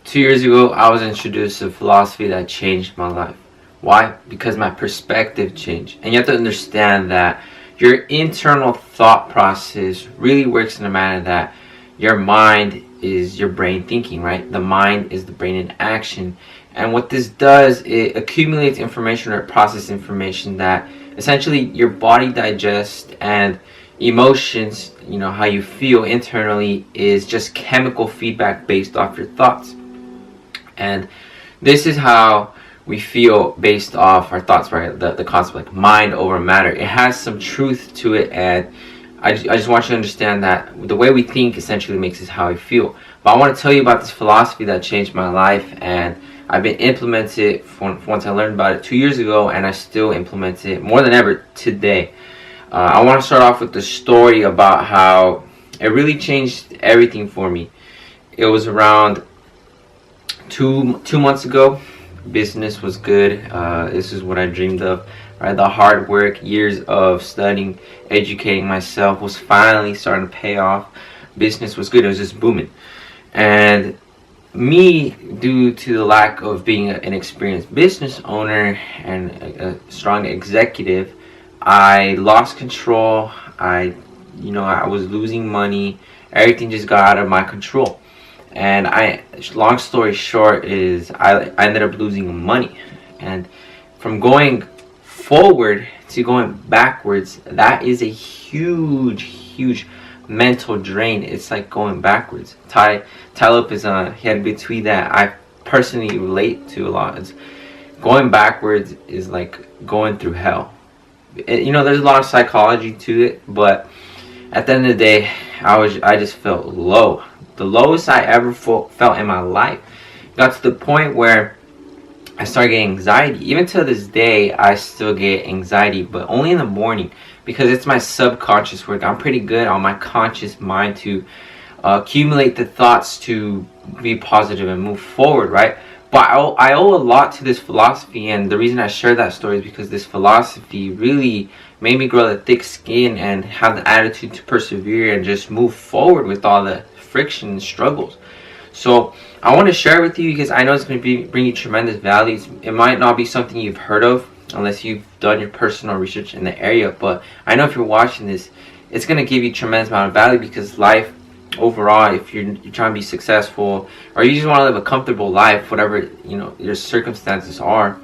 2 years ago, I was introduced to a philosophy that changed my life. Why? Because my perspective changed. And you have to understand that your internal thought process really works in a manner that your mind is your brain thinking, right? The mind is the brain in action. And what this does, it accumulates information or processes information that essentially your body digests, and emotions, how you feel internally, is just chemical feedback based off your thoughts. And this is how we feel based off our thoughts, right? The concept like mind over matter. It has some truth to it, and I just want you to understand that the way we think essentially makes us how we feel. But I want to tell you about this philosophy that changed my life, and I've been implementing it once I learned about it 2 years ago, and I still implement it more than ever today. I want to start off with the story about how it really changed everything for me. It was around two months ago. Business was good. This is what I dreamed of, right? The hard work, years of studying, educating myself was finally starting to pay off. Business was good. It was just booming. And me, due to the lack of being an experienced business owner and a strong executive, I lost control. I was losing money. Everything just got out of my control. And long story short is I ended up losing money. And from going forward to going backwards, that is a huge mental drain. It's like going backwards. Ty Lopez, he had a good tweet that I personally relate to a lot. It's going backwards is like going through hell. There's a lot of psychology to it, but at the end of the day, I just felt low. The lowest I ever felt in my life. Got to the point where I started getting anxiety. Even to this day, I still get anxiety, but only in the morning, because it's my subconscious work. I'm pretty good on my conscious mind to accumulate the thoughts to be positive and move forward, right? But I owe a lot to this philosophy, and the reason I share that story is because this philosophy really made me grow the thick skin and have the attitude to persevere and just move forward with all the friction and struggles. So I want to share it with you because I know it's going to bring you tremendous value. It might not be something you've heard of unless you've done your personal research in the area, but I know if you're watching this, it's going to give you tremendous amount of value, because life overall, if you're trying to be successful, or you just want to live a comfortable life, whatever your circumstances are,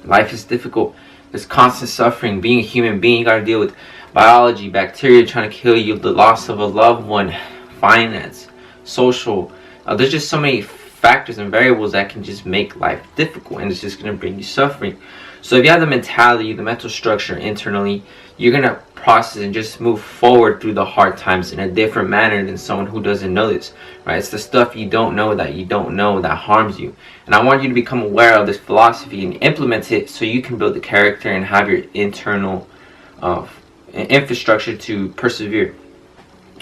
life is difficult. There's constant suffering. Being a human being, you got to deal with biology, bacteria trying to kill you, the loss of a loved one, finance, social. There's just so many factors and variables that can just make life difficult, and it's just going to bring you suffering. So if you have the mentality, the mental structure internally, you're going to process and just move forward through the hard times in a different manner than someone who doesn't know this, right? It's the stuff you don't know that harms you. And I want you to become aware of this philosophy and implement it so you can build the character and have your internal infrastructure to persevere.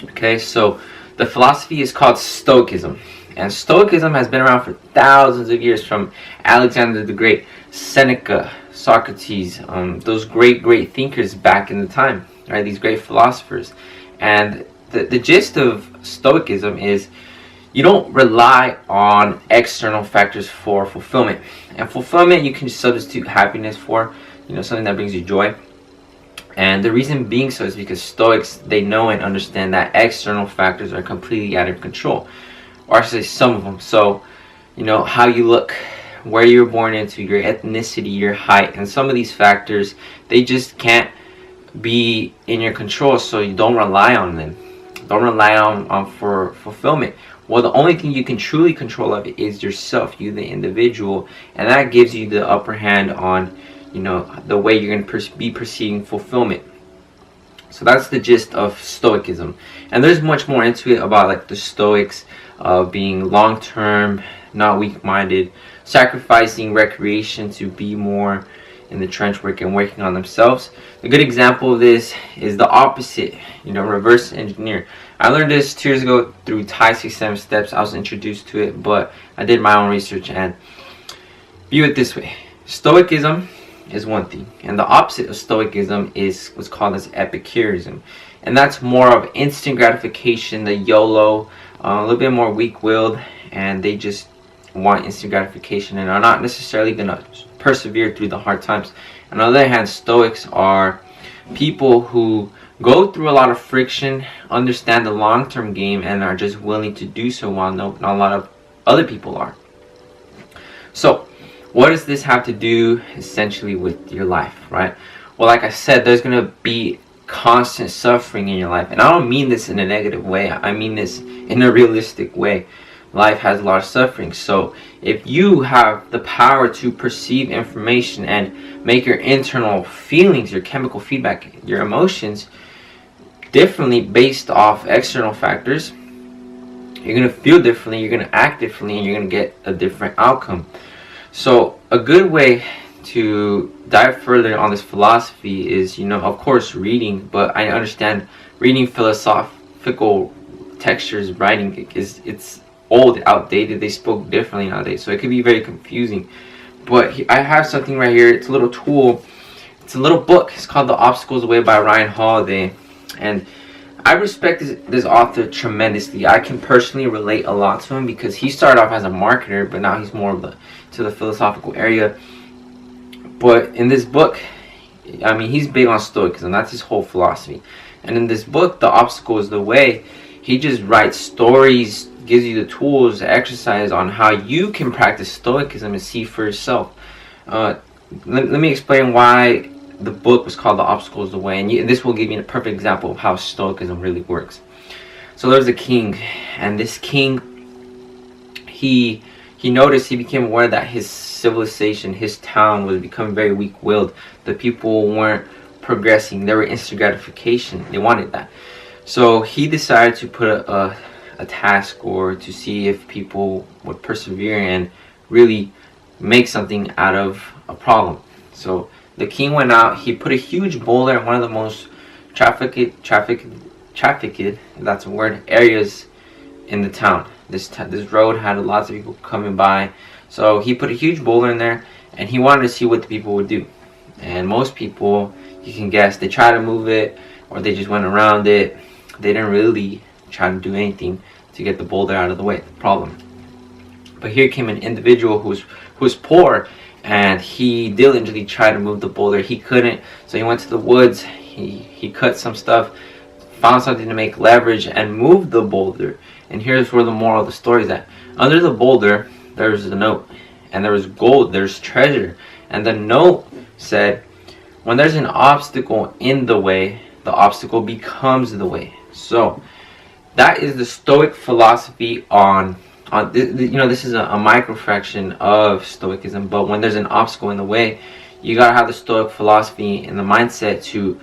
Okay, so the philosophy is called Stoicism. And Stoicism has been around for thousands of years, from Alexander the Great, Seneca, Socrates, those great thinkers back in the time, right? These great philosophers. And the gist of Stoicism is you don't rely on external factors for fulfillment. And fulfillment you can substitute happiness for, something that brings you joy. And the reason being so is because Stoics, they know and understand that external factors are completely out of control. Or I should say some of them. So, how you look, where you were born into, your ethnicity, your height, and some of these factors, they just can't be in your control, so you don't rely on them. Don't rely on for fulfillment. Well, the only thing you can truly control of it is yourself, you the individual, and that gives you the upper hand on the way you're going to be perceiving fulfillment. So that's the gist of Stoicism. And there's much more into it about like the Stoics being long-term, not weak-minded, sacrificing recreation to be more in the trench work and working on themselves. A good example of this is the opposite, reverse engineer. I learned this 2 years ago through Ty 7 Steps. I was introduced to it, but I did my own research and view it this way. Stoicism is one thing, and the opposite of Stoicism is what's called as Epicureanism, and that's more of instant gratification, the YOLO, a little bit more weak-willed, and they just want instant gratification and are not necessarily going to persevere through the hard times. On the other hand, Stoics are people who go through a lot of friction, understand the long-term game, and are just willing to do so while not a lot of other people are. So what does this have to do essentially with your life, right? Well, like I said, there's going to be constant suffering in your life, and I don't mean this in a negative way. I mean this in a realistic way. Life has a lot of suffering. So if you have the power to perceive information and make your internal feelings, your chemical feedback, your emotions differently based off external factors, you're going to feel differently, you're going to act differently, and you're going to get a different outcome. So a good way to dive further on this philosophy is, of course, reading. But I understand reading philosophical textures, writing, it's old, outdated. They spoke differently nowadays, so it could be very confusing. But I have something right here. It's a little tool. It's a little book. It's called The Obstacles Away by Ryan Holiday. And I respect this author tremendously. I can personally relate a lot to him because he started off as a marketer, but now he's more of to the philosophical area. But in this book, I mean, he's big on Stoicism. That's his whole philosophy. And in this book, The Obstacle is the Way, he just writes stories, gives you the tools, the exercise on how you can practice Stoicism and see for yourself. Let me explain why the book was called The Obstacle is the Way, and this will give you a perfect example of how Stoicism really works. So there's a king, and this king, he noticed, he became aware that his civilization, his town, was becoming very weak-willed. The people weren't progressing. They were instant gratification. They wanted that. So he decided to put a task, or to see if people would persevere and really make something out of a problem. So the king went out. He put a huge boulder in one of the most trafficked, that's a word, areas in the town. This road had lots of people coming by, so he put a huge boulder in there, and he wanted to see what the people would do. And most people, you can guess, they tried to move it, or they just went around it. They didn't really try to do anything to get the boulder out of the way, the problem. But here came an individual who was poor, and he diligently tried to move the boulder. He couldn't, so he went to the woods. He cut some stuff, found something to make leverage, and moved the boulder. And here's where the moral of the story is at. Under the boulder, there was a note, and there was gold, there's treasure. And the note said, when there's an obstacle in the way, the obstacle becomes the way. So that is the Stoic philosophy on this is a microfraction of Stoicism. But when there's an obstacle in the way, you gotta have the Stoic philosophy and the mindset to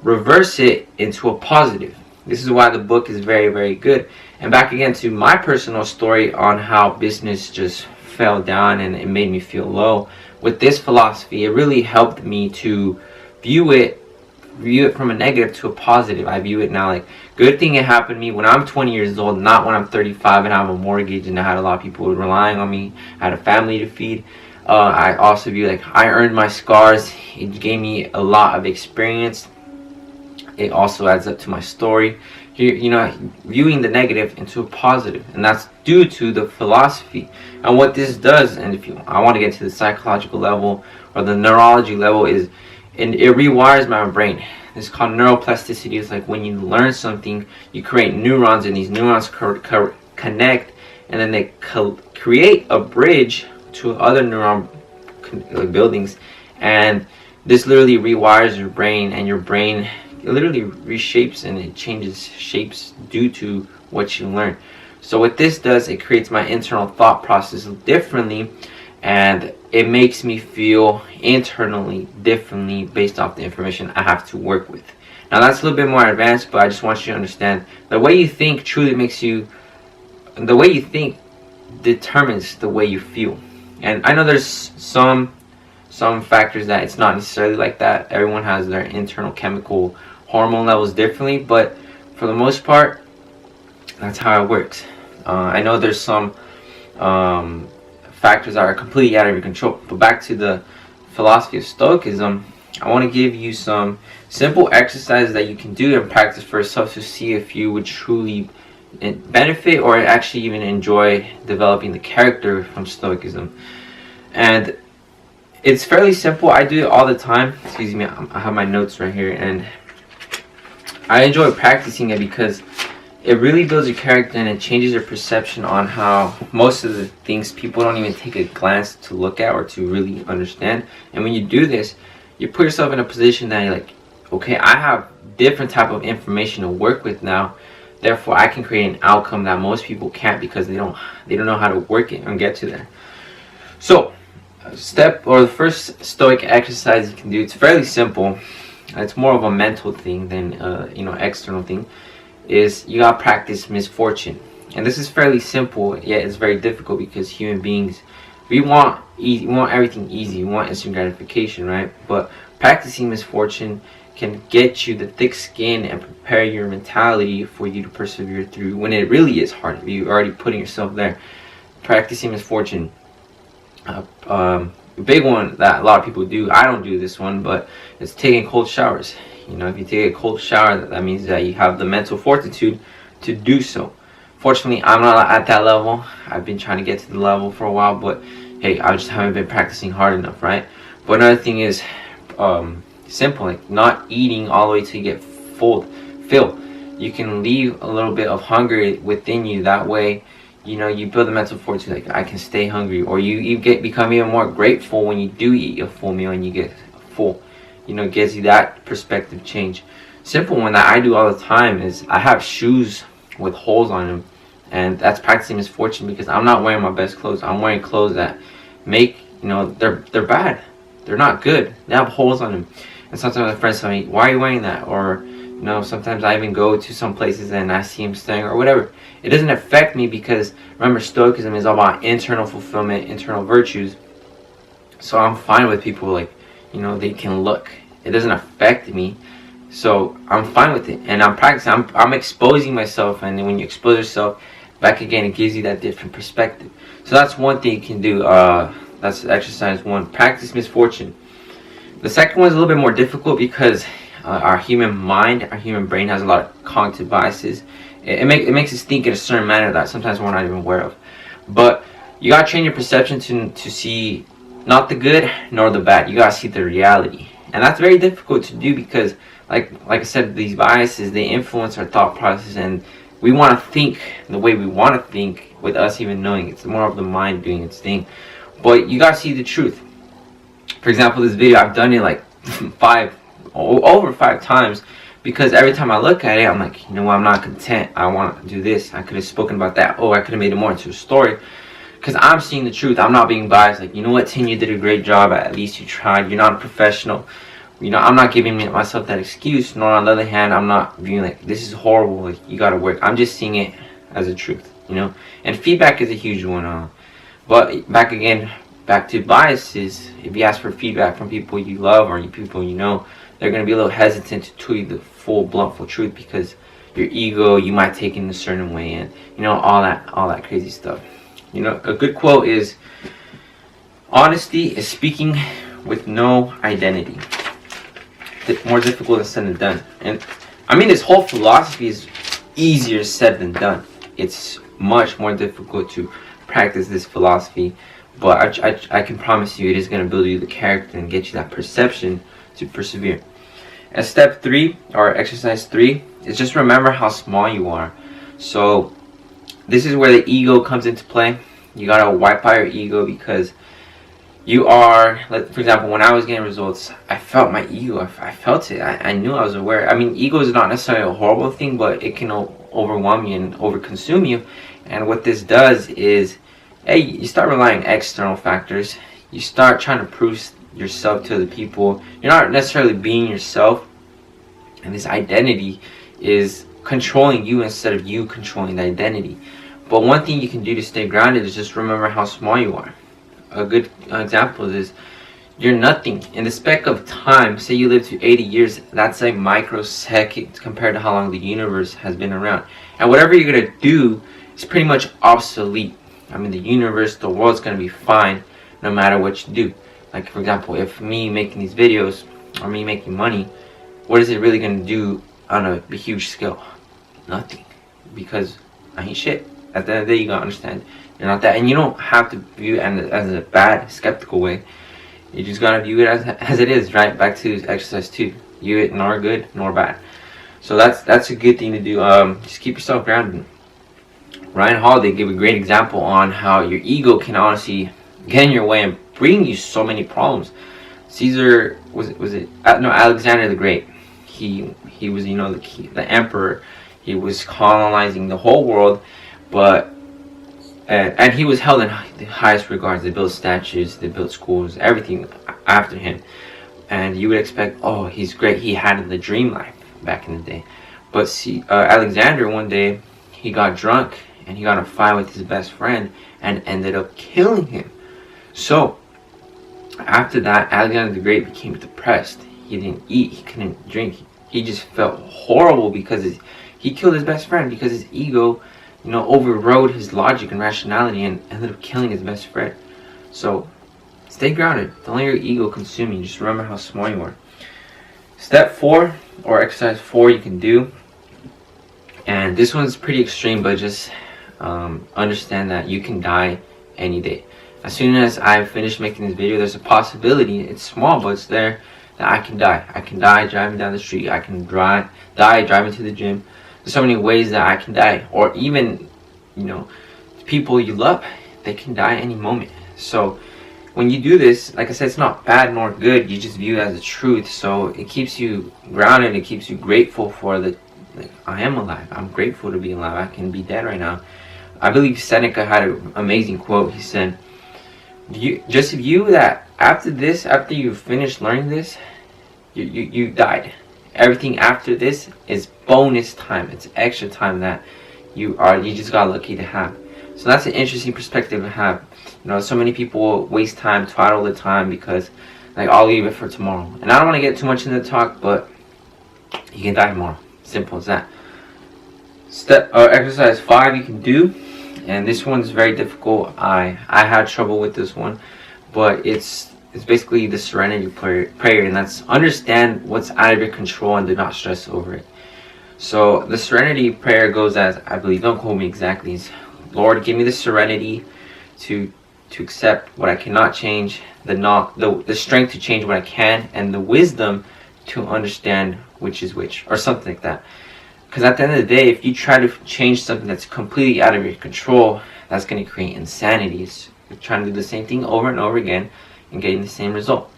reverse it into a positive. This is why the book is very, very good. And back again to my personal story on how business just fell down and it made me feel low. With this philosophy, it really helped me to view it from a negative to a positive. I view it now like, good thing it happened to me when I'm 20 years old, not when I'm 35 and I have a mortgage and I had a lot of people relying on me. I had a family to feed. I also view like, I earned my scars. It gave me a lot of experience. It also adds up to my story. Viewing the negative into a positive, and that's due to the philosophy. And what this does, and I want to get to the psychological level or the neurology level, is it rewires my brain. It's called neuroplasticity. It's like when you learn something, you create neurons, and these neurons connect, and then they create a bridge to other neuron buildings, and this literally rewires your brain, and your brain literally reshapes and it changes shapes due to what you learn. So what this does, it creates my internal thought process differently, and it makes me feel internally differently based off the information I have to work with. Now that's a little bit more advanced, but I just want you to understand the way you think truly makes you, the way you think determines the way you feel. And I know there's some factors that it's not necessarily like that. Everyone has their internal chemical hormone levels differently, but for the most part, that's how it works. I know there's some factors that are completely out of your control. But back to the philosophy of Stoicism, I want to give you some simple exercises that you can do and practice for yourself to see if you would truly benefit or actually even enjoy developing the character from Stoicism. And it's fairly simple. I do it all the time. Excuse me, I have my notes right here, and I enjoy practicing it because it really builds your character and it changes your perception on how most of the things people don't even take a glance to look at or to really understand. And when you do this, you put yourself in a position that you're like, okay, I have different type of information to work with now. Therefore, I can create an outcome that most people can't because they don't know how to work it and get to there. So, the first stoic exercise you can do, it's fairly simple. It's more of a mental thing than external thing. Is you gotta practice misfortune, and this is fairly simple, yet it's very difficult because human beings, we want everything easy, we want instant gratification, right? But practicing misfortune can get you the thick skin and prepare your mentality for you to persevere through when it really is hard. You're already putting yourself there. Practicing misfortune. A big one that a lot of people do, I don't do this one, but it's taking cold showers. You know, if you take a cold shower, that means that you have the mental fortitude to do so. Fortunately, I'm not at that level. I've been trying to get to the level for a while, but hey, I just haven't been practicing hard enough, right? But another thing is simple, like not eating all the way till you get filled. You can leave a little bit of hunger within you. That way, you know, you build a mental fortitude, like I can stay hungry, or you become even more grateful when you do eat a full meal and you get full. You know, it gives you that perspective change. Simple one that I do all the time is I have shoes with holes on them, and that's practicing misfortune because I'm not wearing my best clothes. I'm wearing clothes that make, you know, they're bad. They're not good. They have holes on them. And sometimes my friends tell me, why are you wearing that? Or, you know, sometimes I even go to some places and I see them staring or whatever. It doesn't affect me because, remember, Stoicism is all about internal fulfillment, internal virtues. So I'm fine with people, like, you know, they can look. It doesn't affect me. So I'm fine with it. And I'm practicing. I'm exposing myself. And then when you expose yourself, back again, it gives you that different perspective. So that's one thing you can do. That's exercise one. Practice misfortune. The second one is a little bit more difficult because our human mind, our human brain has a lot of cognitive biases. It makes us think in a certain manner that sometimes we're not even aware of. But you gotta train your perception to see not the good nor the bad. You gotta see the reality, and that's very difficult to do because, like I said, these biases, they influence our thought process, and we want to think the way we want to think with us even knowing it's more of the mind doing its thing. But you gotta see the truth. For example, this video, I've done it like over five times. Because every time I look at it, I'm like, you know what, I'm not content. I want to do this. I could have spoken about that. Oh, I could have made it more into a story. Because I'm seeing the truth. I'm not being biased. Like, you know what, Tim, you did a great job. At least you tried. You're not a professional. You know, I'm not giving myself that excuse. Nor on the other hand, I'm not being like, this is horrible. Like, you got to work. I'm just seeing it as a truth, you know. And feedback is a huge one. But back to biases. If you ask for feedback from people you love or people you know, they're going to be a little hesitant to tell you the full bluntful truth because your ego, you might take it in a certain way, and you know, all that crazy stuff. You know, a good quote is, honesty is speaking with no identity. More difficult than said than done. And I mean, this whole philosophy is easier said than done. It's much more difficult to practice this philosophy, but I can promise you it is going to build you the character and get you that perception to persevere. And step 3, or exercise 3, is just remember how small you are. So this is where the ego comes into play. You gotta wipe out your ego because you are, like, for example, when I was getting results, I felt my ego. I felt it. I knew, I was aware. I mean, ego is not necessarily a horrible thing, but it can overwhelm you and overconsume you. And what this does is, hey, you start relying on external factors. You start trying to prove yourself to other people. You're not necessarily being yourself, and this identity is controlling you instead of you controlling the identity. But one thing you can do to stay grounded is just remember how small you are. A good example is you're nothing. In the speck of time, say you live to 80 years, that's a microsecond compared to how long the universe has been around. And whatever you're going to do is pretty much obsolete. I mean, the universe, the world's going to be fine no matter what you do. Like, for example, if me making these videos or me making money, what is it really going to do on a huge scale? Nothing. Because I ain't shit. At the end of the day, you gotta understand you're not that, and you don't have to view it as a bad, skeptical way. You just gotta view it as it is, right? Back to exercise 2. View it nor good nor bad. So that's a good thing to do. Just keep yourself grounded. Ryan Holiday gave a great example on how your ego can honestly get in your way and bring you so many problems. Caesar Alexander the Great. He was the emperor. He was colonizing the whole world, but and he was held in the highest regards. They built statues, they built schools, everything after him. And you would expect, oh, he's great. He had the dream life back in the day. But see, Alexander, one day, he got drunk and he got in a fight with his best friend and ended up killing him. So after that, Alexander the Great became depressed. He didn't eat, he couldn't drink. He just felt horrible because he killed his best friend because his ego, overrode his logic and rationality and ended up killing his best friend. So stay grounded. Don't let your ego consume you. Just remember how small you are. Step 4, or exercise 4, you can do, and this one's pretty extreme, but just understand that you can die any day. As soon as I finish making this video, there's a possibility, it's small but it's there, that I can die. I can die driving down the street. I can die driving to the gym. There's so many ways that I can die. Or even, people you love, they can die any moment. So when you do this, like I said, it's not bad nor good. You just view it as a truth. So it keeps you grounded. It keeps you grateful for I am alive. I'm grateful to be alive. I can be dead right now. I believe Seneca had an amazing quote. He said, just view that after you finish learning this, you died. Everything after this is bonus time. It's extra time that you just got lucky to have. So that's an interesting perspective to have. So many people waste time, twaddle the time because I'll leave it for tomorrow. And I don't want to get too much into the talk, but you can die tomorrow. Simple as that. Exercise 5 you can do, and this one's very difficult. I had trouble with this one, but it's basically the serenity prayer, and that's understand what's out of your control and do not stress over it. So the serenity prayer goes as, I believe, don't quote me exactly, it's, Lord, give me the serenity to accept what I cannot change, the strength to change what I can, and the wisdom to understand which is which, or something like that. Because at the end of the day, if you try to change something that's completely out of your control, that's going to create insanity. You're trying to do the same thing over and over again and getting the same result.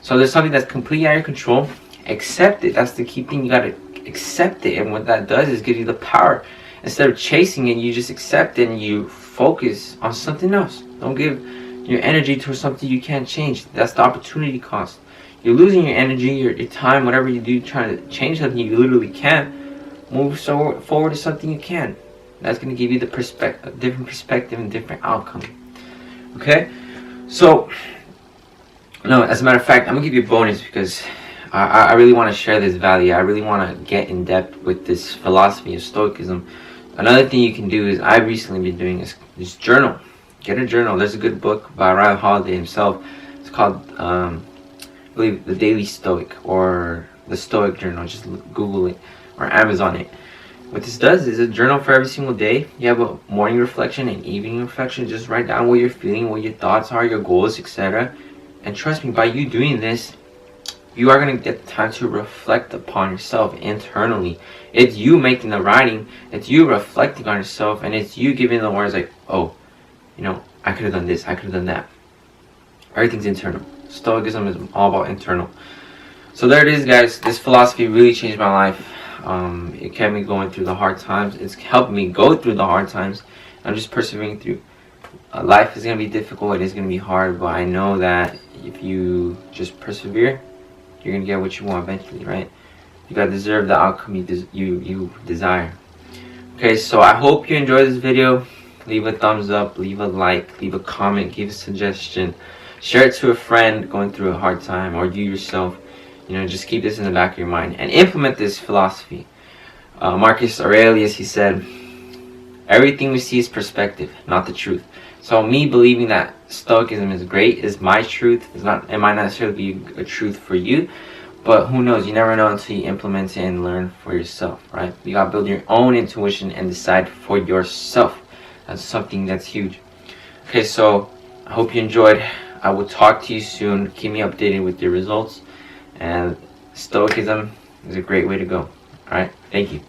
So there's something that's completely out of your control. Accept it. That's the key thing. You got to accept it. And what that does is give you the power. Instead of chasing it, you just accept it and you focus on something else. Don't give your energy to something you can't change. That's the opportunity cost. You're losing your energy, your time, whatever you do, trying to change something you literally can't. Move forward to something you can. That's going to give you the different perspective and different outcome. Okay? So, no, as a matter of fact, I'm going to give you a bonus because I really want to share this value. I really want to get in depth with this philosophy of Stoicism. Another thing you can do is, I've recently been doing is journal. Get a journal. There's a good book by Ryan Holiday himself. It's called, I believe, The Daily Stoic or The Stoic Journal. Just Google it or Amazon it. What this does is a journal for every single day. You have a morning reflection and evening reflection. Just write down what you're feeling, what your thoughts are, your goals, etc. And trust me, by you doing this, you are going to get the time to reflect upon yourself internally. It's you making the writing, it's you reflecting on yourself, and it's you giving the words like, oh, I could have done this, I could have done that. Everything's internal. Stoicism is all about internal. So there it is, guys. This philosophy really changed my life. It kept me going through the hard times. It's helped me go through the hard times. I'm just persevering through. Life is going to be difficult. It is going to be hard. But I know that if you just persevere, you're going to get what you want eventually, right? You got to deserve the outcome you desire. Okay, so I hope you enjoyed this video. Leave a thumbs up. Leave a like. Leave a comment. Give a suggestion. Share it to a friend going through a hard time, or you yourself. Just keep this in the back of your mind and implement this philosophy. Marcus Aurelius, he said, everything we see is perspective, not the truth. So me believing that Stoicism is great is my truth. It might not necessarily be a truth for you, But who knows? You never know until you implement it and learn for yourself, right? You gotta build your own intuition and decide for yourself. That's something that's huge. Okay, so I hope you enjoyed. I will talk to you soon. Keep me updated with your results. And Stoicism is a great way to go. Alright, thank you.